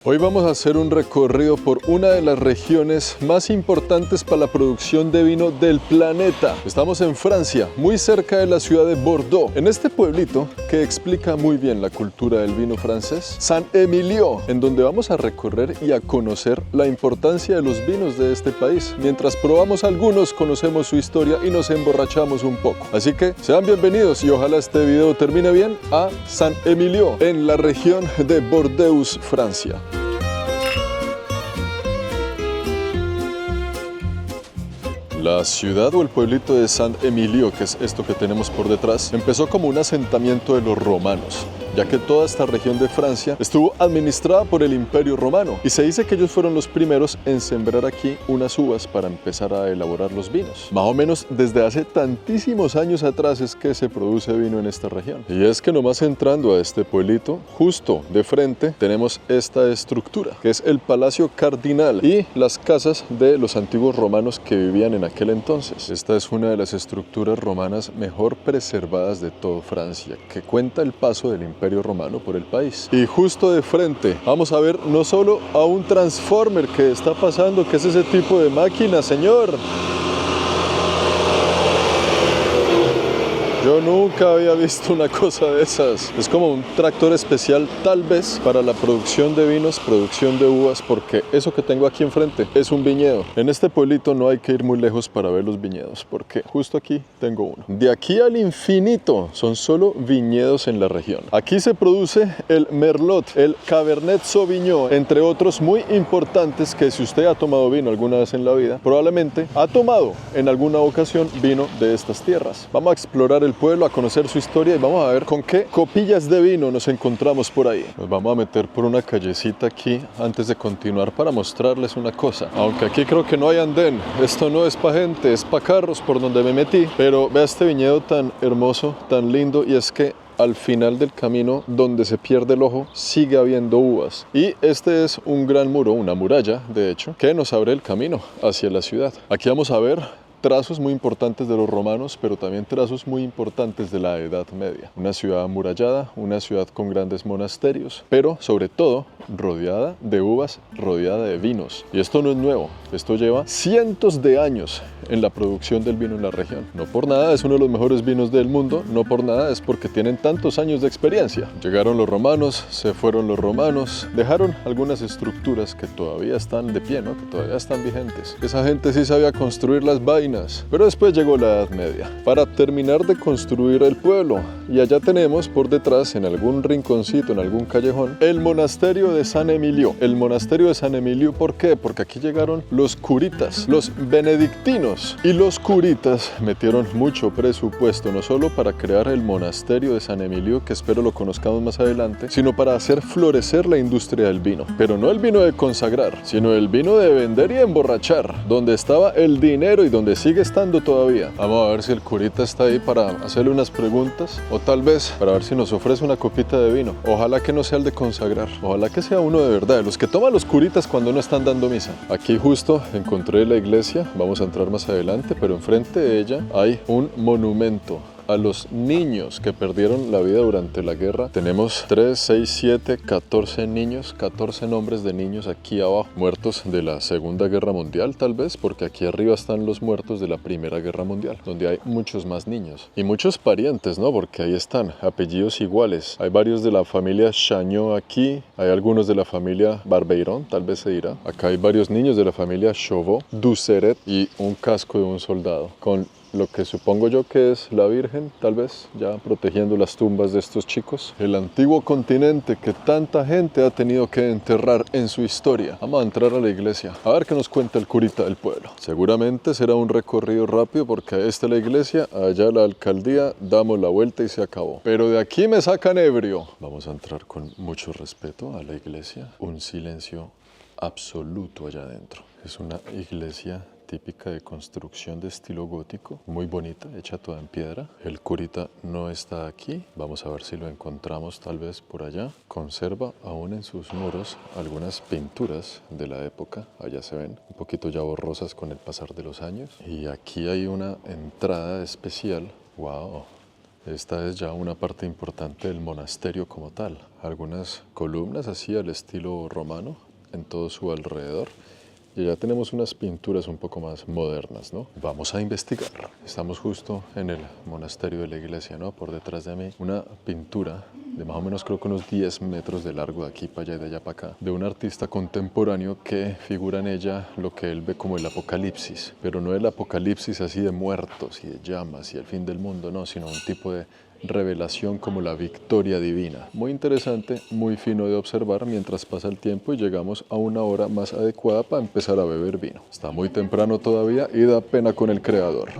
Hoy vamos a hacer un recorrido por una de las regiones más importantes para la producción de vino del planeta. Estamos en Francia, muy cerca de la ciudad de Bordeaux, en este pueblito que explica muy bien la cultura del vino francés, Saint-Émilion, en donde vamos a recorrer y a conocer la importancia de los vinos de este país. Mientras probamos algunos, conocemos su historia y nos emborrachamos un poco. Así que sean bienvenidos y ojalá este video termine bien a Saint-Émilion, en la región de Bordeaux, Francia. La ciudad o el pueblito de Saint-Émilion, que es esto que tenemos por detrás, empezó como un asentamiento de los romanos, ya que toda esta región de Francia estuvo administrada por el Imperio Romano y se dice que ellos fueron los primeros en sembrar aquí unas uvas para empezar a elaborar los vinos. Más o menos desde hace tantísimos años atrás es que se produce vino en esta región. Y es que nomás entrando a este pueblito, justo de frente tenemos esta estructura, que es el Palacio Cardinal y las casas de los antiguos romanos que vivían en aquel entonces. Esta es una de las estructuras romanas mejor preservadas de toda Francia, que cuenta el paso del Imperio Romano por el país. Y justo de frente vamos a ver no solo a un transformer que está pasando, que es ese tipo de máquina, señor. Yo nunca había visto una cosa de esas. Es como un tractor especial, tal vez para la producción de vinos, producción de uvas, porque eso que tengo aquí enfrente es un viñedo. En este pueblito no hay que ir muy lejos para ver los viñedos, porque justo aquí tengo uno. De aquí al infinito son solo viñedos en la región. Aquí se produce el Merlot, el Cabernet Sauvignon, entre otros muy importantes que si usted ha tomado vino alguna vez en la vida, probablemente ha tomado en alguna ocasión vino de estas tierras. Vamos a explorar el pueblo, a conocer su historia y vamos a ver con qué copillas de vino nos encontramos por ahí. Nos vamos a meter por una callecita aquí antes de continuar para mostrarles una cosa. Aunque aquí creo que no hay andén, esto no es para gente, es para carros por donde me metí. Pero vea este viñedo tan hermoso, tan lindo, y es que al final del camino, donde se pierde el ojo, sigue habiendo uvas. Y este es un gran muro, una muralla, de hecho, que nos abre el camino hacia la ciudad. Aquí vamos a ver trazos muy importantes de los romanos, pero también trazos muy importantes de la Edad Media. Una ciudad amurallada, una ciudad con grandes monasterios, pero sobre todo rodeada de uvas, rodeada de vinos. Y esto no es nuevo, esto lleva cientos de años en la producción del vino en la región. No por nada es uno de los mejores vinos del mundo, no por nada es porque tienen tantos años de experiencia. Llegaron los romanos, se fueron los romanos, dejaron algunas estructuras que todavía están de pie, ¿no? Que todavía están vigentes. Esa gente sí sabía construir las vainas. Pero después llegó la Edad Media para terminar de construir el pueblo, y allá tenemos por detrás, en algún rinconcito, en algún callejón, el monasterio de Saint-Émilion. El monasterio de Saint-Émilion, ¿por qué? Porque aquí llegaron los curitas, los benedictinos, y los curitas metieron mucho presupuesto, no solo para crear el monasterio de Saint-Émilion, que espero lo conozcamos más adelante, sino para hacer florecer la industria del vino. Pero no el vino de consagrar, sino el vino de vender y emborrachar, donde estaba el dinero y donde sigue estando todavía. Vamos a ver si el curita está ahí para hacerle unas preguntas, o tal vez para ver si nos ofrece una copita de vino. Ojalá que no sea el de consagrar, ojalá que sea uno de verdad, los que toman los curitas cuando no están dando misa. Aquí justo encontré la iglesia, vamos a entrar más adelante, pero enfrente de ella hay un monumento a los niños que perdieron la vida durante la guerra. Tenemos 3, 6, 7, 14 niños, 14 nombres de niños aquí abajo, muertos de la Segunda Guerra Mundial tal vez, porque aquí arriba están los muertos de la Primera Guerra Mundial, donde hay muchos más niños y muchos parientes, ¿no? Porque ahí están apellidos iguales. Hay varios de la familia Chagnot aquí, hay algunos de la familia Barbeyron, tal vez se dirá. Acá hay varios niños de la familia Chauveau, Dusseret, y un casco de un soldado con lo que supongo yo que es la Virgen, tal vez, ya protegiendo las tumbas de estos chicos. El antiguo continente que tanta gente ha tenido que enterrar en su historia. Vamos a entrar a la iglesia, a ver qué nos cuenta el curita del pueblo. Seguramente será un recorrido rápido porque esta es la iglesia, allá la alcaldía, damos la vuelta y se acabó. Pero de aquí me sacan ebrio. Vamos a entrar con mucho respeto a la iglesia. Un silencio absoluto allá adentro. Es una iglesia típica de construcción de estilo gótico, muy bonita, hecha toda en piedra. El curita no está aquí, vamos a ver si lo encontramos tal vez por allá. Conserva aún en sus muros algunas pinturas de la época, allá se ven, un poquito ya borrosas con el pasar de los años. Y aquí hay una entrada especial, wow, Esta es ya una parte importante del monasterio como tal. Algunas columnas así al estilo romano en todo su alrededor. Y ya tenemos unas pinturas un poco más modernas, ¿no? Vamos a investigar. Estamos justo en el monasterio de la iglesia, ¿no? Por detrás de mí, una pintura de más o menos creo que unos 10 metros de largo de aquí para allá y de allá para acá, de un artista contemporáneo que figura en ella lo que él ve como el apocalipsis, pero no el apocalipsis así de muertos y de llamas y el fin del mundo, no, sino un tipo de revelación como la victoria divina. Muy interesante, muy fino de observar mientras pasa el tiempo y llegamos a una hora más adecuada para empezar a beber vino. Está muy temprano todavía y da pena con el creador.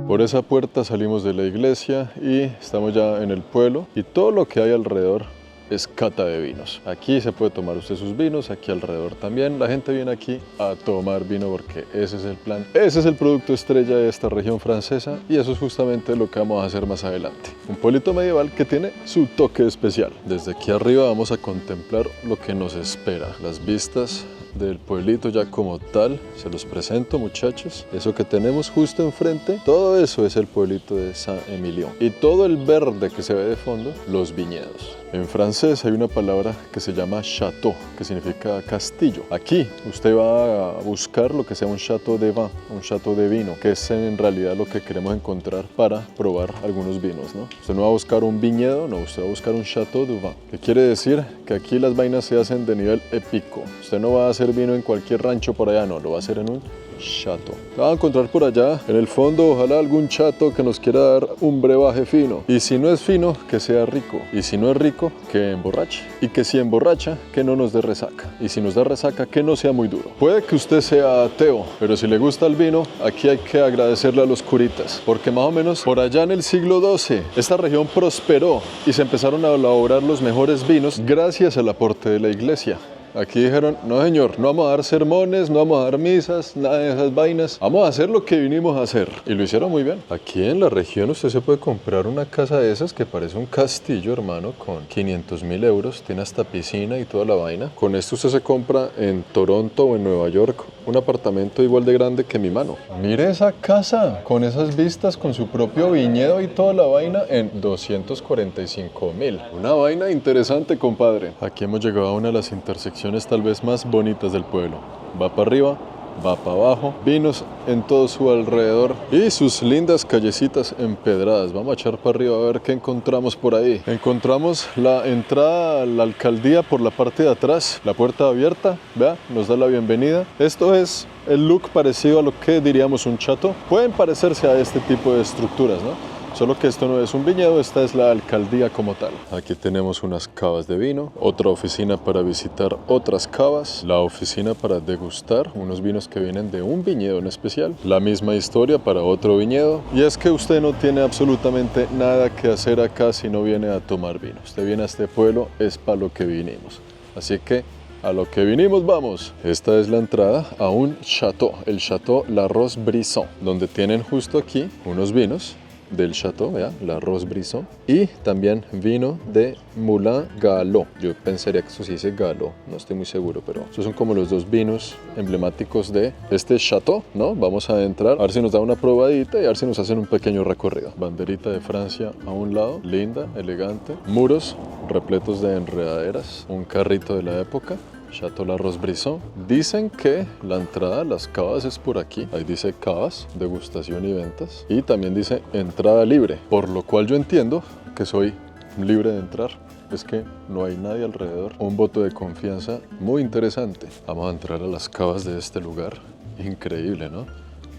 Por esa puerta salimos de la iglesia y estamos ya en el pueblo y todo lo que hay alrededor es cata de vinos. Aquí se puede tomar usted sus vinos, aquí alrededor también. La gente viene aquí a tomar vino porque ese es el plan. Ese es el producto estrella de esta región francesa y eso es justamente lo que vamos a hacer más adelante. Un pueblito medieval que tiene su toque especial. Desde aquí arriba vamos a contemplar lo que nos espera. Las vistas del pueblito ya como tal, se los presento muchachos. Eso que tenemos justo enfrente, todo eso es el pueblito de Saint-Émilion. Y todo el verde que se ve de fondo, los viñedos. En francés hay una palabra que se llama château, que significa castillo. Aquí usted va a buscar lo que sea un château de vin, un château de vino, que es en realidad lo que queremos encontrar para probar algunos vinos, ¿no? Usted no va a buscar un viñedo, no, usted va a buscar un château de vin. ¿Qué quiere decir? Que aquí las vainas se hacen de nivel épico. Usted no va a hacer vino en cualquier rancho por allá, no, lo va a hacer en un chato. Va a encontrar por allá, en el fondo, ojalá algún chato que nos quiera dar un brebaje fino. Y si no es fino, que sea rico. Y si no es rico, que emborrache. Y que si emborracha, que no nos dé resaca. Y si nos da resaca, que no sea muy duro. Puede que usted sea ateo, pero si le gusta el vino, aquí hay que agradecerle a los curitas. Porque más o menos por allá en el siglo XII, esta región prosperó y se empezaron a elaborar los mejores vinos gracias al aporte de la iglesia. Aquí dijeron, no señor, no vamos a dar sermones, no vamos a dar misas, nada de esas vainas. Vamos a hacer lo que vinimos a hacer. Y lo hicieron muy bien. Aquí en la región usted se puede comprar una casa de esas que parece un castillo, hermano, con 500.000 euros. Tiene hasta piscina y toda la vaina. Con esto usted se compra en Toronto o en Nueva York un apartamento igual de grande que mi mano. Mire esa casa, con esas vistas, con su propio viñedo y toda la vaina en 245.000. Una vaina interesante, compadre. Aquí hemos llegado a una de las intersecciones tal vez más bonitas del pueblo. Va para arriba, va para abajo, vinos en todo su alrededor y sus lindas callecitas empedradas. Vamos a echar para arriba a ver qué encontramos por ahí. Encontramos la entrada a la alcaldía por la parte de atrás, la puerta abierta, vea, nos da la bienvenida. Esto es el look parecido a lo que diríamos un chateau. Pueden parecerse a este tipo de estructuras, ¿no? Solo que esto no es un viñedo, esta es la alcaldía como tal. Aquí tenemos unas cavas de vino, otra oficina para visitar otras cavas, la oficina para degustar unos vinos que vienen de un viñedo en especial, la misma historia para otro viñedo. Y es que usted no tiene absolutamente nada que hacer acá si no viene a tomar vino. Usted viene a este pueblo, es para lo que vinimos. Así que a lo que vinimos vamos. Esta es la entrada a un chateau, el Chateau La Rose-Brisson, donde tienen justo aquí unos vinos del Chateau, vea, La Rose-Brisson, y también vino de Moulin Gallo. Yo pensaría que eso sí dice Gallo, no estoy muy seguro, pero esos son como los dos vinos emblemáticos de este Chateau, ¿no? Vamos a entrar, a ver si nos da una probadita y a ver si nos hacen un pequeño recorrido. Banderita de Francia a un lado, linda, elegante, muros repletos de enredaderas, un carrito de la época. Chateau La Rose-Brisson. Dicen que la entrada a las cavas es por aquí. Ahí dice cavas, degustación y ventas. Y también dice entrada libre. Por lo cual yo entiendo que soy libre de entrar. Es que no hay nadie alrededor. Un voto de confianza muy interesante. Vamos a entrar a las cavas de este lugar. Increíble, ¿no?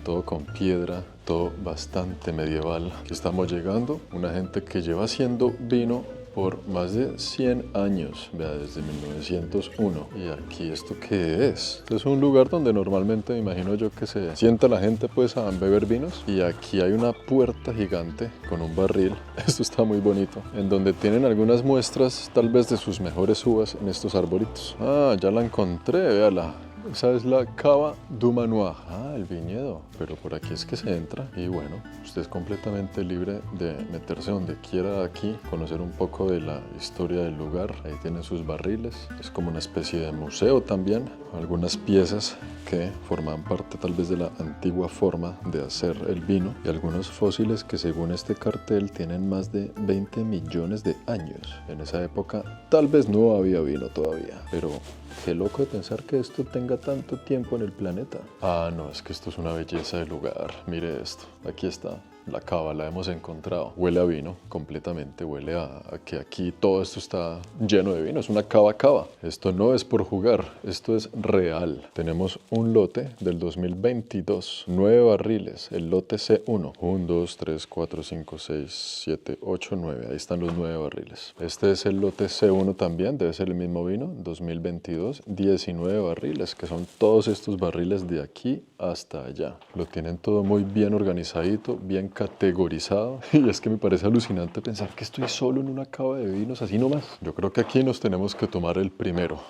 Todo con piedra, todo bastante medieval. Aquí estamos llegando. Una gente que lleva haciendo vino por más de 100 años, vea, desde 1901. ¿Y aquí esto qué es? Este es un lugar donde normalmente me imagino yo que se sienta la gente pues a beber vinos. Y aquí hay una puerta gigante con un barril, esto está muy bonito, en donde tienen algunas muestras tal vez de sus mejores uvas en estos arbolitos. Ah, ya la encontré, véala. Esa es la Cava du Manoir. Ah, el viñedo. Pero por aquí es que se entra. Y bueno, usted es completamente libre de meterse donde quiera aquí, conocer un poco de la historia del lugar. Ahí tienen sus barriles. Es como una especie de museo también. Algunas piezas que forman parte tal vez de la antigua forma de hacer el vino. Y algunos fósiles que según este cartel tienen más de 20 millones de años. En esa época tal vez no había vino todavía. Pero qué loco de pensar que esto tenga tanto tiempo en el planeta. Ah, no, es que esto es una belleza de lugar. Mire esto, aquí está. La cava la hemos encontrado. Huele a vino completamente, huele a que aquí todo esto está lleno de vino. Es una cava. Esto no es por jugar, esto es real. Tenemos un lote del 2022, 9 barriles, el lote C1. 1, 2, 3, 4, 5, 6, 7, 8, 9. Ahí están los 9 barriles. Este es el lote C1 también, debe ser el mismo vino, 2022, 19 barriles, que son todos estos barriles de aquí hasta allá. Lo tienen todo muy bien organizadito, bien categorizado, y es que me parece alucinante pensar que estoy solo en una cava de vinos así nomás. Yo creo que aquí nos tenemos que tomar el primero,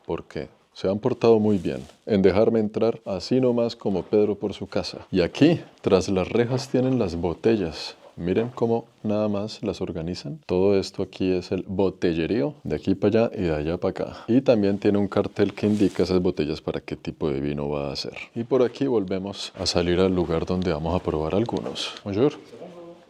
porque se han portado muy bien en dejarme entrar así nomás como Pedro por su casa. Y aquí, tras las rejas, tienen las botellas. Miren cómo nada más las organizan. Todo esto aquí es el botellerío, de aquí para allá y de allá para acá. Y también tiene un cartel que indica esas botellas para qué tipo de vino va a ser. Y por aquí volvemos a salir al lugar donde vamos a probar algunos. Bonjour.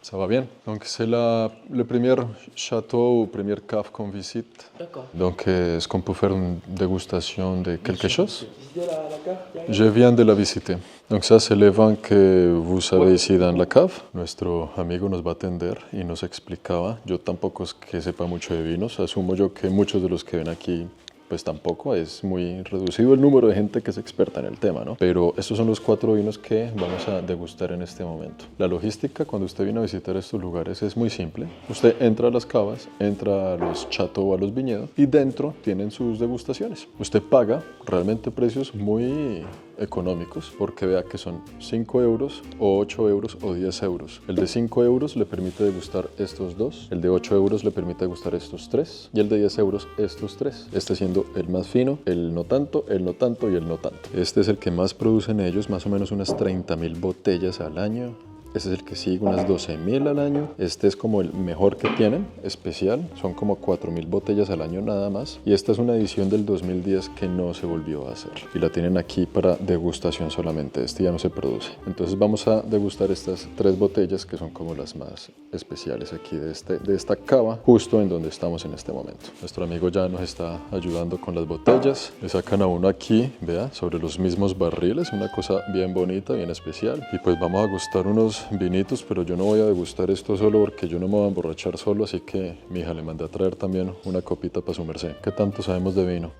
Ça va bien. Donc c'est le premier château ou première cave qu'on visite. D'accord. Donc est-ce qu'on peut faire une dégustation de quelque chose? Visitez la cave. Je viens de la visiter. Donc ça c'est le vin que vous avez ici dans la cave. Nuestro amigo nos va a atender y nos explicaba. Yo tampoco es que sepa mucho de vinos. Asumo yo que muchos de los que ven aquí pues tampoco, es muy reducido el número de gente que es experta en el tema, ¿no? Pero estos son los 4 vinos que vamos a degustar en este momento. La logística cuando usted viene a visitar estos lugares es muy simple. Usted entra a las cavas, entra a los chateaux, a los viñedos y dentro tienen sus degustaciones. Usted paga realmente precios muy económicos porque vea que son 5 euros o 8 euros o 10 euros. El de 5 euros le permite degustar estos 2, el de 8 euros le permite degustar estos 3 y el de 10 euros estos 3. Este siendo el más fino, el no tanto, el no tanto y el no tanto. Este es el que más producen ellos, más o menos unas 30.000 botellas al año. Este es el que sigue unas 12.000 al año. Este es como el mejor que tienen, especial. Son como 4.000 botellas al año nada más. Y esta es una edición del 2010 que no se volvió a hacer. Y la tienen aquí para degustación solamente. Este ya no se produce. Entonces vamos a degustar estas 3 botellas que son como las más especiales aquí de esta cava, justo en donde estamos en este momento. Nuestro amigo ya nos está ayudando con las botellas. Le sacan a uno aquí, vea, sobre los mismos barriles. Una cosa bien bonita, bien especial. Y pues vamos a gustar unos vinitos, pero yo no voy a degustar esto solo porque yo no me voy a emborrachar solo, así que mi hija le mandé a traer también una copita para su merced. ¿Qué tanto sabemos de vino?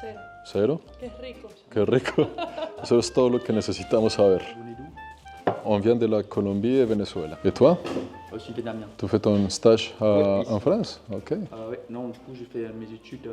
Cero. ¿Cero? Qué rico. Qué rico. Eso es todo lo que necesitamos saber. On vient de la Colombie et Venezuela. Et toi? Je suis vietnamien. Tu fais ton stage Ouais, en France? Ok. Ouais, non, du coup, j'ai fait mes études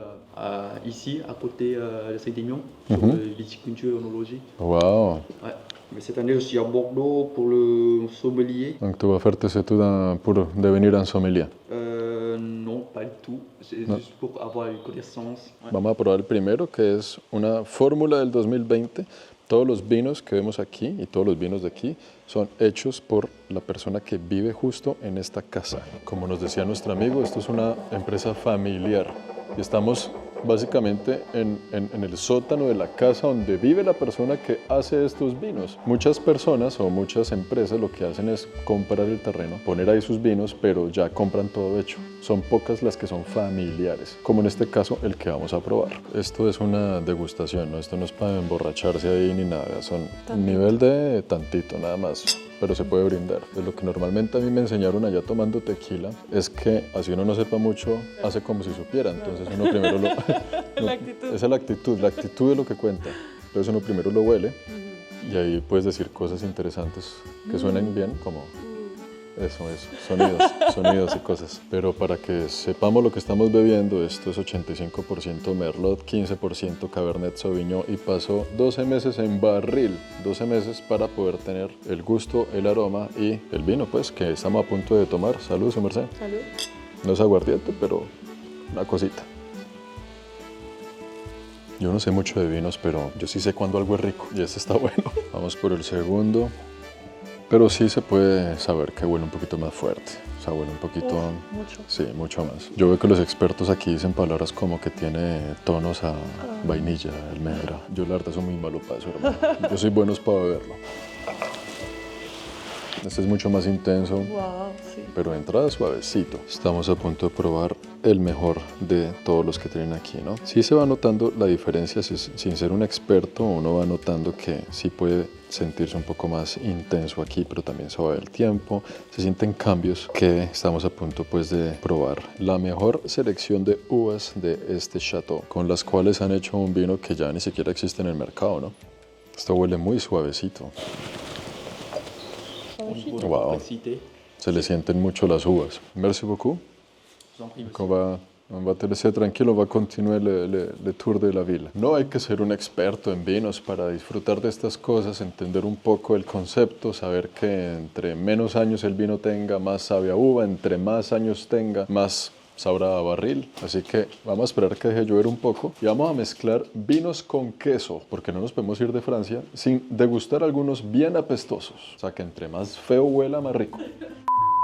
ici, à côté de Saint-Émilion, sur viticulture et onologie. Wow. Ouais. Mais cette année, je suis à Bordeaux pour le sommelier. Donc tu vas faire tes études pour devenir un sommelier. Non, pas du tout. C'est juste pour avoir une connaissance. Ouais. Vamos a probar el primero, que es una fórmula del 2020. Todos los vinos que vemos aquí y todos los vinos de aquí son hechos por la persona que vive justo en esta casa. Como nos decía nuestro amigo, esto es una empresa familiar y estamos básicamente en el sótano de la casa donde vive la persona que hace estos vinos. Muchas personas o muchas empresas lo que hacen es comprar el terreno, poner ahí sus vinos, pero ya compran todo hecho. Son pocas las que son familiares, como en este caso el que vamos a probar. Esto es una degustación, ¿no? Esto no es para emborracharse ahí ni nada, son un nivel de tantito nada más, pero se puede brindar. Pues lo que normalmente a mí me enseñaron allá tomando tequila es que así uno no sepa mucho, hace como si supiera, entonces uno primero lo... La actitud. Esa es la actitud es lo que cuenta. Entonces uno primero lo huele y ahí puedes decir cosas interesantes que suenen bien, como eso, sonidos y cosas. Pero para que sepamos lo que estamos bebiendo, esto es 85% Merlot, 15% Cabernet Sauvignon y pasó 12 meses en barril, 12 meses para poder tener el gusto, el aroma y el vino, pues, que estamos a punto de tomar. Salud, su merced. Salud. No es aguardiente, pero una cosita. Yo no sé mucho de vinos, pero yo sí sé cuando algo es rico y este está bueno. Vamos por el segundo. Pero sí se puede saber que huele un poquito más fuerte. O sea, huele un poquito... Mucho. Sí, mucho más. Yo veo que los expertos aquí dicen palabras como que tiene tonos a vainilla, almendra. Yo la verdad soy muy malo para eso, hermano. Yo soy bueno para beberlo. Este es mucho más intenso, Wow, sí. pero de entrada suavecito. Estamos a punto de probar el mejor de todos los que tienen aquí, ¿no? Sí se va notando la diferencia, sin ser un experto, uno va notando que sí puede sentirse un poco más intenso aquí, pero también se va a ver el tiempo, se sienten cambios que estamos a punto pues de probar. La mejor selección de uvas de este chateau, con las cuales han hecho un vino que ya ni siquiera existe en el mercado, ¿no? Esto huele muy suavecito. Pour la Wow. complexité. Se le sienten mucho las uvas. Merci beaucoup. Je vous en prie, monsieur. On va te laisser tranquilo, va a continuar le tour de la villa. No hay que ser un experto en vinos para disfrutar de estas cosas, entender un poco el concepto, saber que entre menos años el vino tenga, más sabe a uva, entre más años tenga, más sabrá a barril. Así que vamos a esperar que deje llover un poco y vamos a mezclar vinos con queso, porque no nos podemos ir de Francia sin degustar algunos bien apestosos. O sea que entre más feo huela, más rico.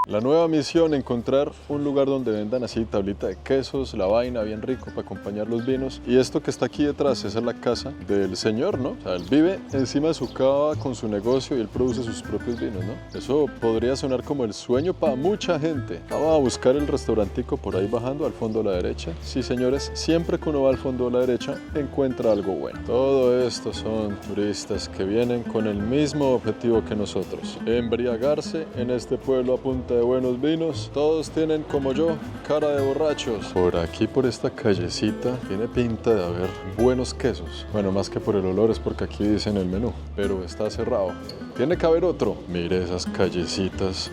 La nueva misión, encontrar un lugar donde vendan así tablita de quesos, la vaina bien rico para acompañar los vinos. Y esto que está aquí detrás, esa es la casa del señor, ¿no? O sea, él vive encima de su cava con su negocio y él produce sus propios vinos, ¿no? Eso podría sonar como el sueño para mucha gente. Vamos a buscar el restaurantico por ahí bajando al fondo a la derecha. Sí, señores, siempre que uno va al fondo a la derecha encuentra algo bueno. Todo esto son turistas que vienen con el mismo objetivo que nosotros: embriagarse en este pueblo a punta de buenos vinos. Todos tienen, como yo, cara de borrachos. Por aquí, por esta callecita, tiene pinta de haber buenos quesos. Bueno, más que por el olor es porque aquí dicen el menú, pero está cerrado. Tiene que haber otro. Mire esas callecitas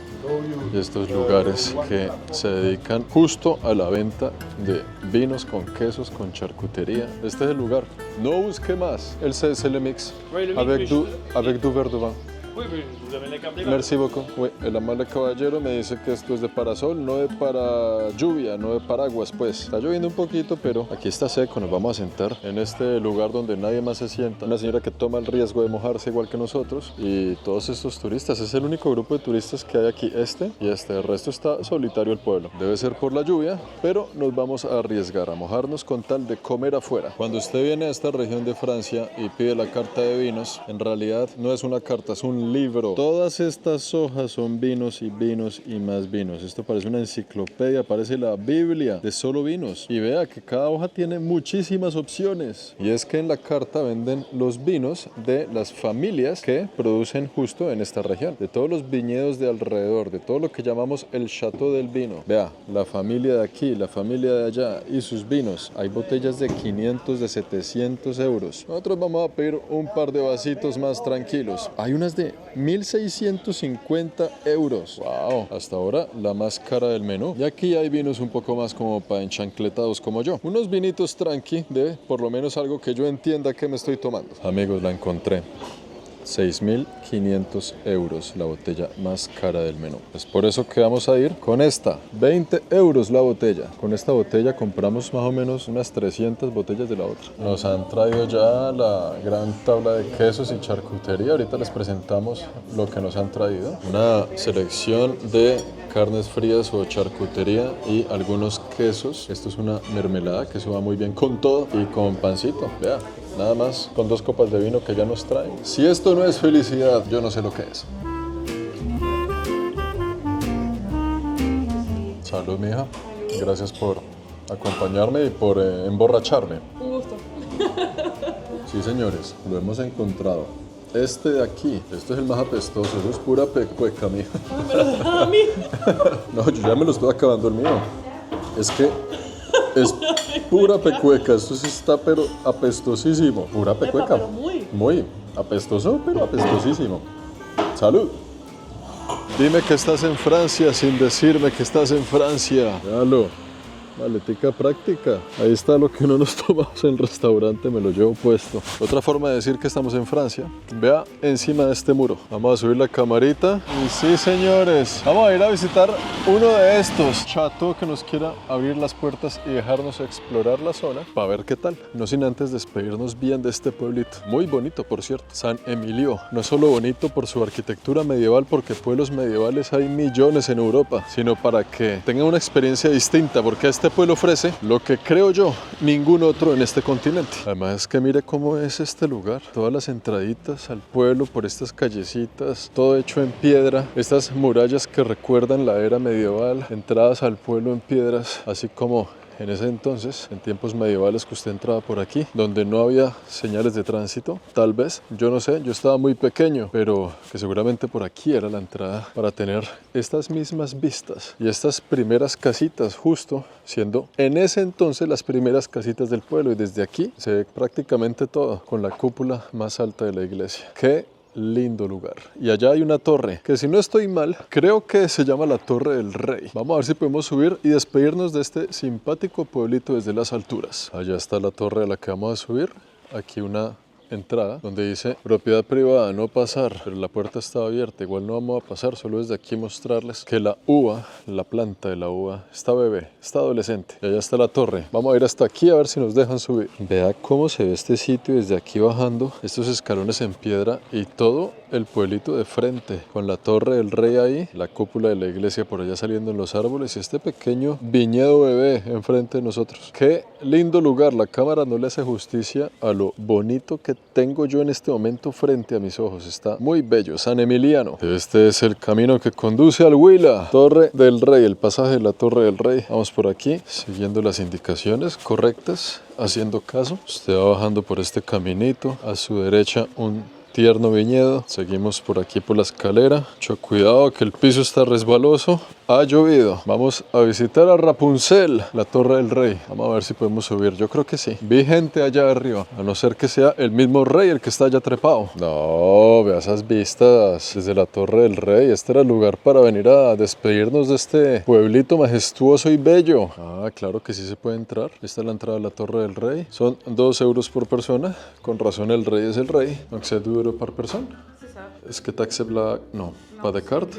y estos lugares que se dedican justo a la venta de vinos con quesos, con charcutería. Este es el lugar. No busque más. C'est le mix. Oui, le mix, Avec du verre de vin. Oui, oui, je vous amène la carte des vins. Merci beaucoup. Oui, el amable caballero me dice que esto es de parasol, no de para lluvia, no de paraguas, pues. Está lloviendo un poquito, pero aquí está seco. Nos vamos a sentar en este lugar donde nadie más se sienta. Una señora que toma el riesgo de mojarse igual que nosotros. Y todos estos turistas, es el único grupo de turistas que hay aquí, este y este. El resto está solitario el pueblo. Debe ser por la lluvia, pero nos vamos a arriesgar a mojarnos con tal de comer afuera. Cuando usted viene a esta región de Francia y pide la carta de vinos, en realidad no es una carta, es un libro. Todas estas hojas son vinos y vinos y más vinos. Esto parece una enciclopedia, parece la Biblia de solo vinos. Y vea que cada hoja tiene muchísimas opciones. Y es que en la carta venden los vinos de las familias que producen justo en esta región, de todos los viñedos de alrededor, de todo lo que llamamos el Chateau del Vino. Vea, la familia de aquí, la familia de allá y sus vinos. Hay botellas de 500, de 700 euros. Nosotros vamos a pedir un par de vasitos más tranquilos. Hay unas de 1.650 euros. Wow, hasta ahora la más cara del menú. Y aquí hay vinos un poco más como para enchancletados como yo. Unos vinitos tranqui de por lo menos algo que yo entienda que me estoy tomando. Amigos, la encontré. 6.500 euros la botella más cara del menú. Es por eso que vamos a ir con esta. 20 euros la botella. Con esta botella compramos más o menos unas 300 botellas de la otra. Nos han traído ya la gran tabla de quesos y charcutería. Ahorita les presentamos lo que nos han traído. Una selección de carnes frías o charcutería y algunos quesos. Esto es una mermelada que se va muy bien con todo y con pancito. Vea, nada más con 2 copas de vino que ya nos traen. Si esto no es felicidad, yo no sé lo que es. Salud, mija. Gracias por acompañarme y por emborracharme. Un gusto. Sí, señores, lo hemos encontrado. Este de aquí, este es el más apestoso, eso es pura pecueca, mija. ¿Me lo dejas a mí? No, yo ya me lo estoy acabando el mío. Es que es pura pecueca, esto sí está pero apestosísimo. Pura pecueca. pero muy. Muy apestoso, pero apestosísimo. Salud. Dime que estás en Francia sin decirme que estás en Francia. Véalo. Maletica práctica. Ahí está lo que uno nos tomamos en el restaurante, me lo llevo puesto. Otra forma de decir que estamos en Francia. Vea encima de este muro. Vamos a subir la camarita. Y sí, señores, vamos a ir a visitar uno de estos chateaux que nos quiera abrir las puertas y dejarnos explorar la zona para ver qué tal. No sin antes despedirnos bien de este pueblito. Muy bonito, por cierto. San Emilio. No es solo bonito por su arquitectura medieval, porque pueblos medievales hay millones en Europa, sino para que tengan una experiencia distinta, porque este pueblo ofrece lo que creo yo ningún otro en este continente. Además es que mire cómo es este lugar, todas las entraditas al pueblo por estas callecitas, todo hecho en piedra, estas murallas que recuerdan la era medieval, entradas al pueblo en piedras, así como en ese entonces, en tiempos medievales, que usted entraba por aquí, donde no había señales de tránsito, tal vez, yo no sé, yo estaba muy pequeño, pero que seguramente por aquí era la entrada para tener estas mismas vistas y estas primeras casitas, justo siendo en ese entonces las primeras casitas del pueblo, y desde aquí se ve prácticamente todo, con la cúpula más alta de la iglesia. ¡Qué lindo lugar! Y allá hay una torre que, si no estoy mal, creo que se llama la Torre del Rey. Vamos a ver si podemos subir y despedirnos de este simpático pueblito desde las alturas. Allá está la torre a la que vamos a subir. Aquí una entrada donde dice propiedad privada, no pasar, pero la puerta está abierta. Igual no vamos a pasar, solo desde aquí mostrarles que la uva, la planta de la uva, está bebé, está adolescente. Y allá está la torre. Vamos a ir hasta aquí a ver si nos dejan subir. Vea cómo se ve este sitio desde aquí bajando, estos escalones en piedra y todo el pueblito de frente, con la Torre del Rey ahí, la cúpula de la iglesia por allá saliendo en los árboles y este pequeño viñedo bebé enfrente de nosotros. Qué lindo lugar. La cámara no le hace justicia a lo bonito que tengo yo en este momento frente a mis ojos. Está muy bello. San Emiliano. Este es el camino que conduce al Huila. Torre del Rey, el pasaje de la Torre del Rey. Vamos por aquí, siguiendo las indicaciones correctas, haciendo caso. Usted va bajando por este caminito. A su derecha un tierno viñedo. Seguimos por aquí por la escalera. Mucho cuidado que el piso está resbaloso. Ha llovido. Vamos a visitar a Rapunzel, la Torre del Rey. Vamos a ver si podemos subir. Yo creo que sí. Vi gente allá arriba, a no ser que sea el mismo rey el que está allá trepado. No, vea esas vistas desde la Torre del Rey. Este era el lugar para venir a despedirnos de este pueblito majestuoso y bello. Ah, claro que sí se puede entrar. Esta es la entrada de la Torre del Rey. Son 2 euros por persona. Con razón el rey es el rey. Donc c'est 2 euros par personne. C'est ça. Est-ce que t'acceptes la... Non, pas de carte.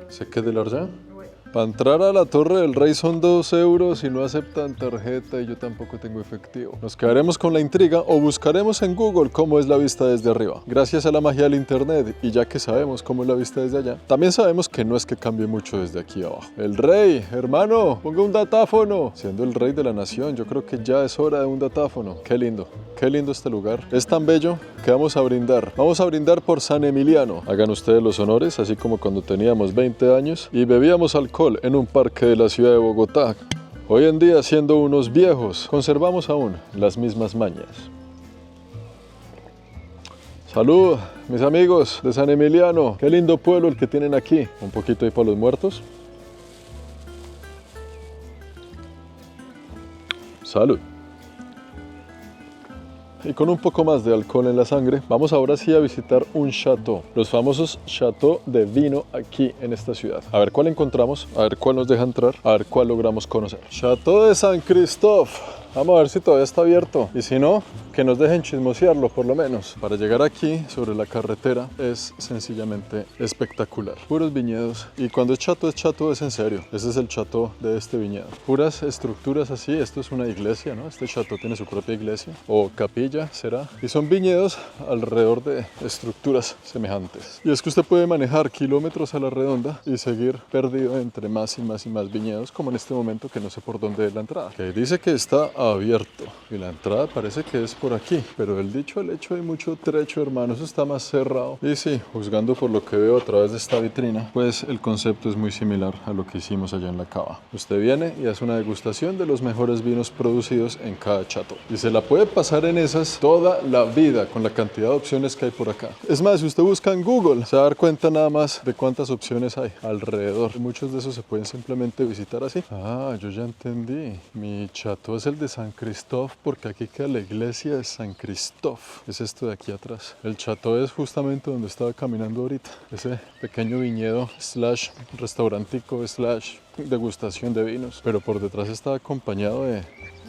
C'est que de l'argent. Ouais. Para entrar a la Torre del Rey son 2 euros y no aceptan tarjeta y yo tampoco tengo efectivo. Nos quedaremos con la intriga o buscaremos en Google cómo es la vista desde arriba. Gracias a la magia del internet, y ya que sabemos cómo es la vista desde allá, también sabemos que no es que cambie mucho desde aquí abajo. El rey, hermano, ponga un datáfono. Siendo el rey de la nación, yo creo que ya es hora de un datáfono. Qué lindo este lugar. Es tan bello que vamos a brindar. Vamos a brindar por San Emiliano. Hagan ustedes los honores, así como cuando teníamos 20 años y bebíamos alcohol en un parque de la ciudad de Bogotá. Hoy en día, siendo unos viejos, conservamos aún las mismas mañas. Salud, mis amigos de San Emiliano. Qué lindo pueblo el que tienen aquí. Un poquito ahí para los muertos. Salud. Y con un poco más de alcohol en la sangre, vamos ahora sí a visitar un chateau. Los famosos chateau de vino aquí en esta ciudad. A ver cuál encontramos, a ver cuál nos deja entrar, a ver cuál logramos conocer. Chateau de San Christophe. Vamos a ver si todavía está abierto. Y si no, que nos dejen chismosearlo por lo menos. Para llegar aquí, sobre la carretera, es sencillamente espectacular. Puros viñedos. Y cuando es chateau es en serio. Ese es el chateau de este viñedo. Puras estructuras así. Esto es una iglesia, ¿no? Este chateau tiene su propia iglesia. O capilla, será. Y son viñedos alrededor de estructuras semejantes. Y es que usted puede manejar kilómetros a la redonda y seguir perdido entre más y más y más viñedos, como en este momento que no sé por dónde es la entrada. Que dice que está abierto y la entrada parece que es por aquí, pero del dicho al hecho hay mucho trecho, hermano. Eso está más cerrado. Y sí, juzgando por lo que veo a través de esta vitrina, pues el concepto es muy similar a lo que hicimos allá en la cava. Usted viene y hace una degustación de los mejores vinos producidos en cada chateau y se la puede pasar en esas toda la vida con la cantidad de opciones que hay por acá. Es más, si usted busca en Google, se va a dar cuenta nada más de cuántas opciones hay alrededor. Y muchos de esos se pueden simplemente visitar así. Ah, yo ya entendí. Mi chateau es el de San Christophe porque aquí queda la iglesia capilla de San Christophe es esto de aquí atrás. El chateau es justamente donde estaba caminando ahorita. Ese pequeño viñedo slash restaurantico slash degustación de vinos. Pero por detrás está acompañado de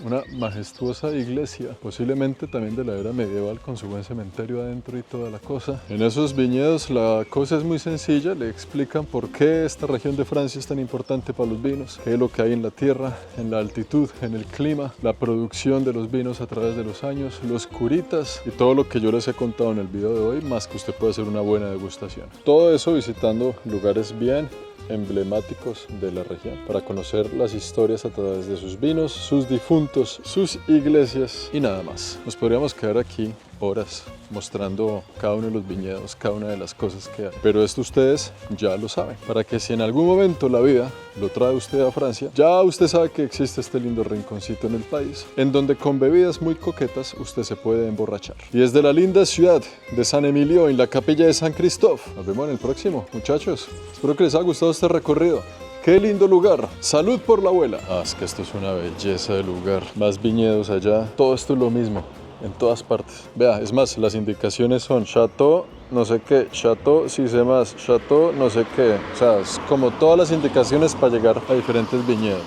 una majestuosa iglesia, posiblemente también de la era medieval, con su buen cementerio adentro y toda la cosa. En esos viñedos la cosa es muy sencilla, le explican por qué esta región de Francia es tan importante para los vinos, qué es lo que hay en la tierra, en la altitud, en el clima, la producción de los vinos a través de los años, los curitas y todo lo que yo les he contado en el video de hoy, más que usted puede hacer una buena degustación. Todo eso visitando lugares bien emblemáticos de la región para conocer las historias a través de sus vinos, sus difuntos, sus iglesias y nada más. Nos podríamos quedar aquí horas mostrando cada uno de los viñedos, cada una de las cosas que hay. Pero esto ustedes ya lo saben, para que si en algún momento la vida lo trae usted a Francia, ya usted sabe que existe este lindo rinconcito en el país, en donde con bebidas muy coquetas usted se puede emborrachar. Y desde la linda ciudad de San Emilio, en la capilla de San Christophe, nos vemos en el próximo, muchachos. Espero que les haya gustado este recorrido. ¡Qué lindo lugar! ¡Salud por la abuela! Es que esto es una belleza de lugar. Más viñedos allá. Todo esto es lo mismo, en todas partes. Vea, es más, las indicaciones son Chateau, no sé qué, Chateau, si sé más, Chateau, no sé qué. O sea, es como todas las indicaciones para llegar a diferentes viñedos.